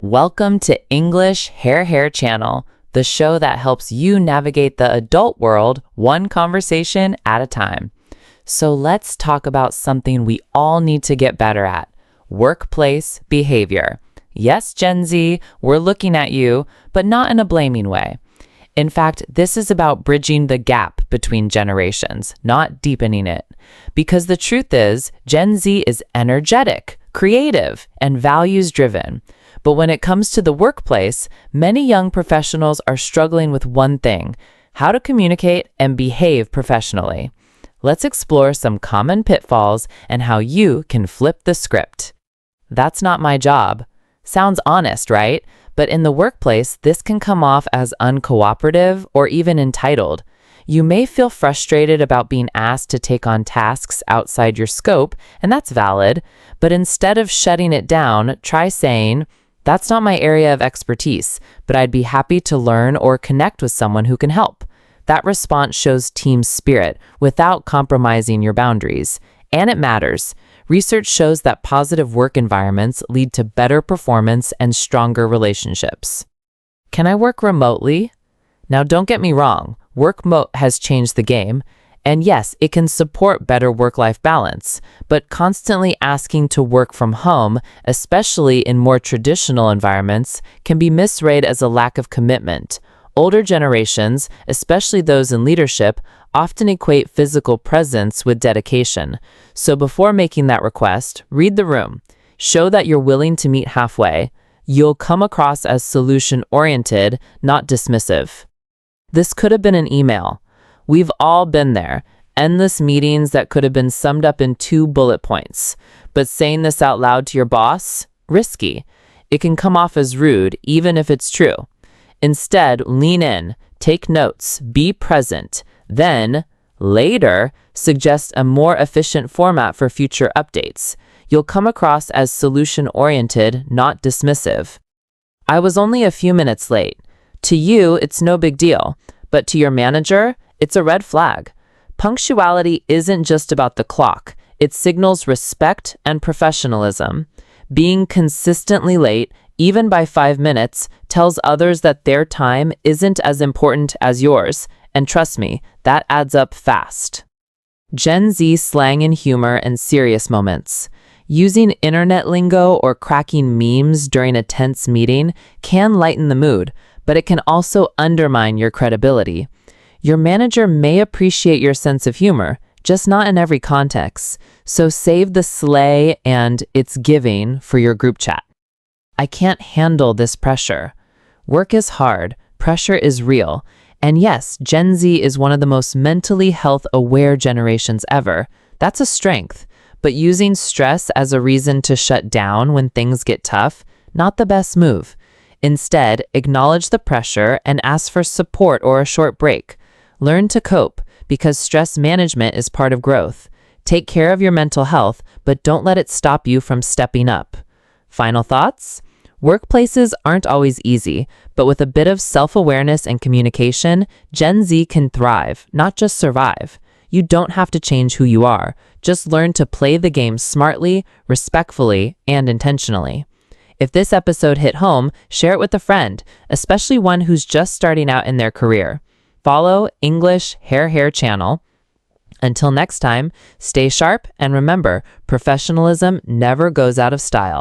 Welcome to Englishehe channel, the show that helps you navigate the adult world one conversation at a time. So let's talk about something we all need to get better at: workplace behavior. Yes, Gen Z, we're looking at you, but not in a blaming way. In fact, this is about bridging the gap between generations, not deepening it. Because the truth is, Gen Z is energetic, creative, and values-driven. But when it comes to the workplace, many young professionals are struggling with one thing: how to communicate and behave professionally. Let's explore some common pitfalls and how you can flip the script. That's not my job. Sounds honest, right? But in the workplace, this can come off as uncooperative or even entitled. You may feel frustrated about being asked to take on tasks outside your scope, and that's valid. But instead of shutting it down, try saying, "That's not my area of expertise, but I'd be happy to learn or connect with someone who can help." That response shows team spirit without compromising your boundaries. And it matters. Research shows that positive work environments lead to better performance and stronger relationships. Can I work remotely? Now, don't get me wrong. Work remote has changed the game. And yes, it can support better work-life balance, but constantly asking to work from home, especially in more traditional environments, can be misread as a lack of commitment. Older generations, especially those in leadership, often equate physical presence with dedication. So before making that request, read the room. Show that you're willing to meet halfway. You'll come across as solution-oriented, not dismissive. This could have been an email. We've all been there. Endless meetings that could have been summed up in 2 bullet points. But saying this out loud to your boss? Risky. It can come off as rude, even if it's true. Instead, lean in, take notes, be present. Then, later, suggest a more efficient format for future updates. You'll come across as solution-oriented, not dismissive. "I was only a few minutes late." To you, it's no big deal. But to your manager, it's a red flag. Punctuality isn't just about the clock. It signals respect and professionalism. Being consistently late, even by 5 minutes, tells others that their time isn't as important as yours. And trust me, that adds up fast. Gen Z slang and humor in serious moments. Using internet lingo or cracking memes during a tense meeting can lighten the mood, but it can also undermine your credibility. Your manager may appreciate your sense of humor, just not in every context. So save the slay and "it's giving" for your group chat. "I can't handle this pressure." Work is hard, pressure is real. And yes, Gen Z is one of the most mentally health-aware generations ever. That's a strength. But using stress as a reason to shut down when things get tough, not the best move. Instead, acknowledge the pressure and ask for support or a short break. Learn to cope, because stress management is part of growth. Take care of your mental health, but don't let it stop you from stepping up. Final thoughts? Workplaces aren't always easy, but with a bit of self-awareness and communication, Gen Z can thrive, not just survive. You don't have to change who you are. Just learn to play the game smartly, respectfully, and intentionally. If this episode hit home, share it with a friend, especially one who's just starting out in their career. Follow Englishehe channel. Until next time, stay sharp and remember, professionalism never goes out of style.